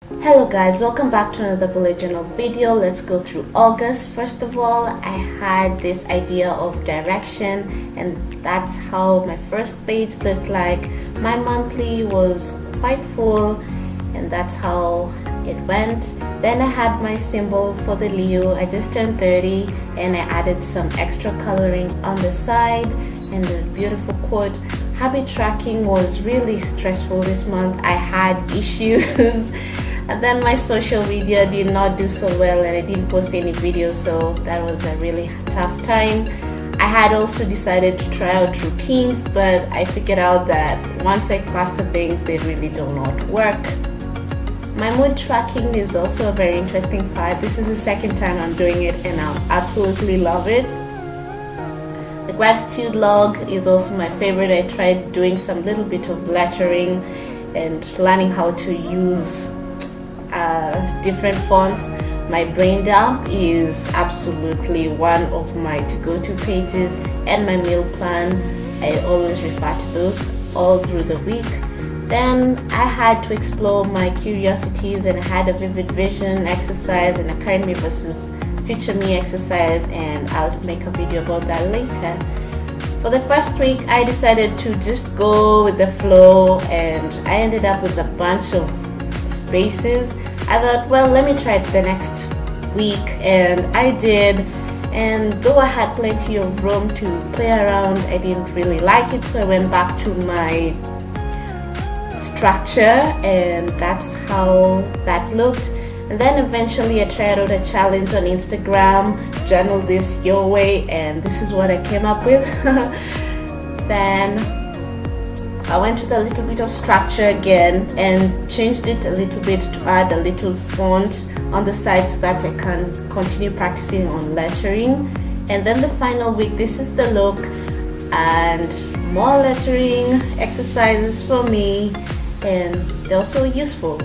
Hello guys, welcome back to another bullet journal video. Let's go through August. First of all, I had this idea of direction, and that's how my first page looked like. My monthly was quite full, and that's how it went. Then I had my symbol for the Leo. I just turned 30 and I added some extra coloring on the side and the beautiful quote. Habit tracking was really stressful this month. I had issues. And then my social media did not do so well and I didn't post any videos, so that was a really tough time. I had also decided to try out routines, but I figured out that once I cluster things, they really do not work. My mood tracking is also a very interesting part. This is the second time I'm doing it and I absolutely love it. The gratitude log is also my favorite. I tried doing some little bit of lettering and learning how to use different fonts. My brain dump is absolutely one of my to-go-to pages, and my meal plan. I always refer to those all through the week. Then I had to explore my curiosities, and I had a vivid vision exercise and a current me versus future me exercise, and I'll make a video about that later. For the first week, I decided to just go with the flow, and I ended up with a bunch of spaces. I thought, well, let me try it the next week, and I did. And though I had plenty of room to play around, I didn't really like it, so I went back to my structure, and that's how that looked. And then eventually I tried out a challenge on Instagram, journal this your way, and this is what I came up with. Then I went with a little bit of structure again and changed it a little bit to add a little font on the side so that I can continue practicing on lettering. And then the final week, this is the look, and more lettering exercises for me, and they're also useful.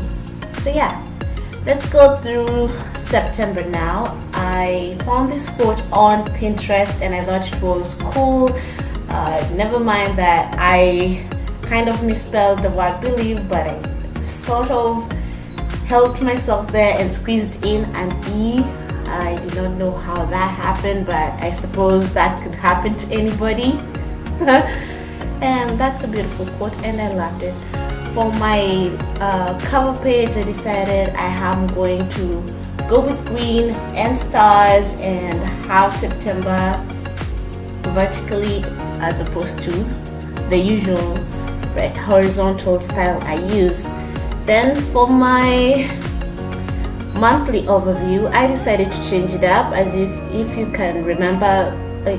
So yeah, let's go through September now. I found this quote on Pinterest and I thought it was cool. Never mind that I kind of misspelled the word believe, but I sort of helped myself there and squeezed in an E. I did not know how that happened, but I suppose that could happen to anybody. And that's a beautiful quote and I loved it. For my cover page, I decided I am going to go with green and stars and have September vertically as opposed to the usual red horizontal style I use. Then for my monthly overview, I decided to change it up. If you can remember,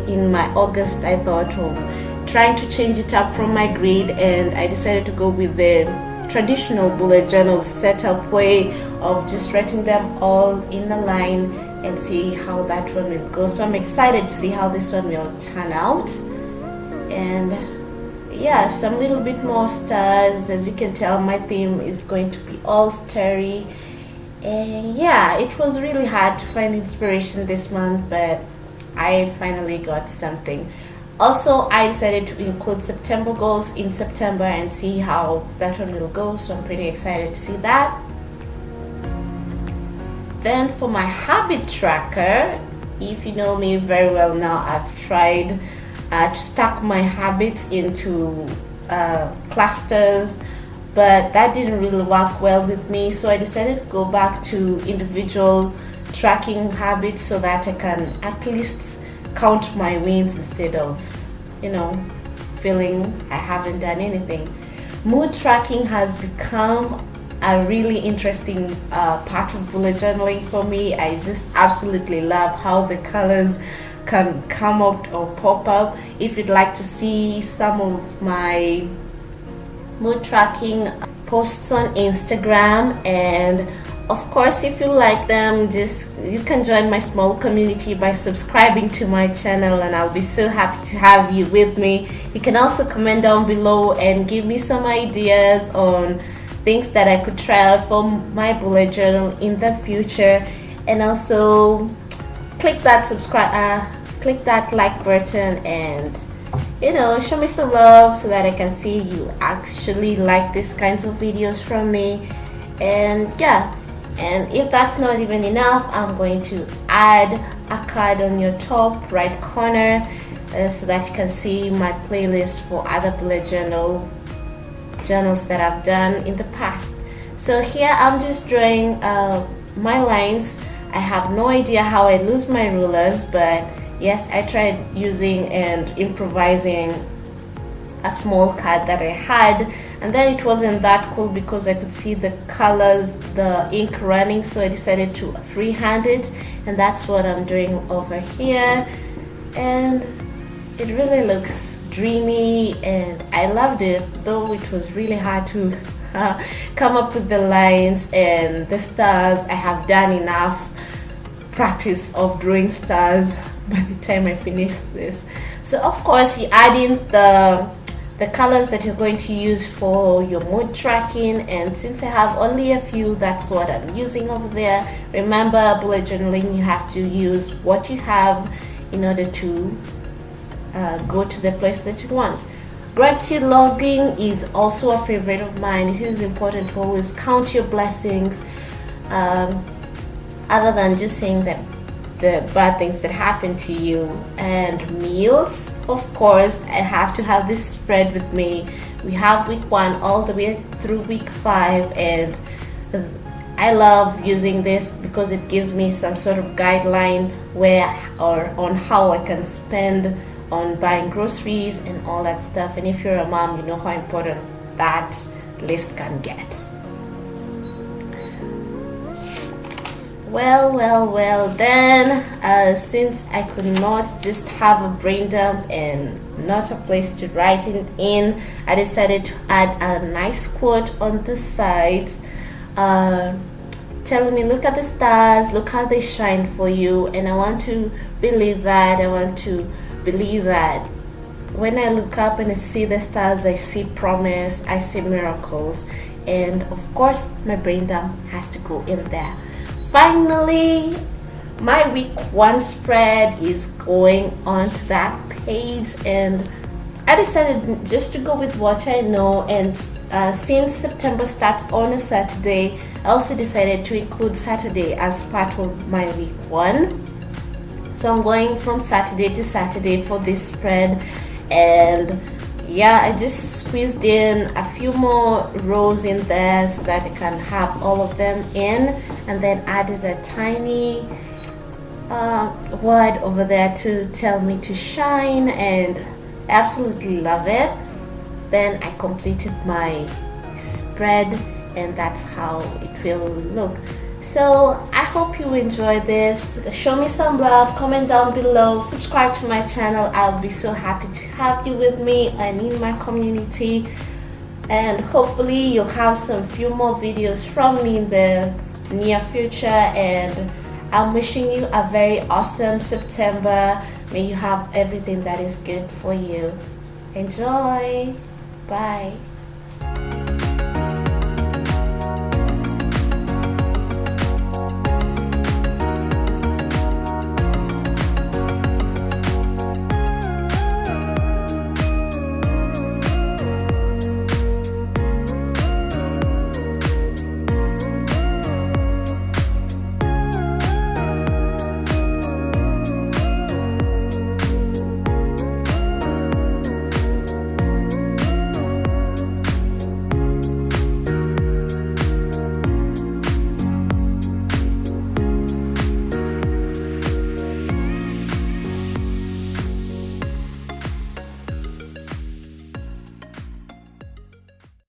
in my August I thought of trying to change it up from my grid, and I decided to go with the traditional bullet journal setup way of just writing them all in a line and see how that one will go. So I'm excited to see how this one will turn out. And yeah, some little bit more stars. As you can tell, my theme is going to be all starry. And yeah, it was really hard to find inspiration this month, but I finally got something. Also, I decided to include September goals in September and see how that one will go, so I'm pretty excited to see that. Then for my habit tracker, if you know me very well now, I've tried to stack my habits into clusters, but that didn't really work well with me, so I decided to go back to individual tracking habits so that I can at least count my wins instead of, feeling I haven't done anything. Mood tracking has become a really interesting part of bullet journaling for me. I just absolutely love how the colors can come up or pop up. If you'd like to see some of my mood tracking posts on Instagram, and of course if you like them, you can join my small community by subscribing to my channel, and I'll be so happy to have you with me. You can also comment down below and give me some ideas on things that I could try out for my bullet journal in the future, and also click that like button and show me some love so that I can see you actually like these kinds of videos from me. And yeah, and if that's not even enough, I'm going to add a card on your top right corner so that you can see my playlist for other bullet journals that I've done in the past. So here I'm just drawing my lines. I have no idea how I lose my rulers, but yes, I tried using and improvising a small card that I had, and then it wasn't that cool because I could see the colors, the ink running, so I decided to freehand it, and that's what I'm doing over here. And it really looks dreamy, and I loved it, though it was really hard to come up with the lines and the stars. I have done enough practice of drawing stars by the time I finish this. So of course you add in the colors that you're going to use for your mood tracking, and since I have only a few, that's what I'm using over there. Remember, bullet journaling, you have to use what you have in order to go to the place that you want. Gratitude logging is also a favorite of mine. It is important to always count your blessings, other than just saying that the bad things that happen to you. And meals, of course, I have to have this spread with me. We have week 1 all the way through week 5, and I love using this because it gives me some sort of guideline where or on how I can spend on buying groceries and all that stuff. And if you're a mom, you know how important that list can get. Well, then, since I could not just have a brain dump and not a place to write it in, I decided to add a nice quote on the sides, telling me, look at the stars, look how they shine for you. And I want to believe that. I want to believe that when I look up and I see the stars, I see promise, I see miracles. And of course, my brain dump has to go in there. Finally, my week 1 spread is going onto that page, and I decided just to go with what I know. And since September starts on a Saturday, I also decided to include Saturday as part of my week 1. So I'm going from Saturday to Saturday for this spread, and yeah, I just squeezed in a few more rows in there so that I can have all of them in, and then added a tiny word over there to tell me to shine, and absolutely love it. Then I completed my spread, and that's how it will look. So I hope you enjoy this. Show me some love, comment down below, subscribe to my channel. I'll be so happy to have you with me and in my community, and hopefully you'll have some few more videos from me in the near future. And I'm wishing you a very awesome September. May you have everything that is good for you. Enjoy. Bye.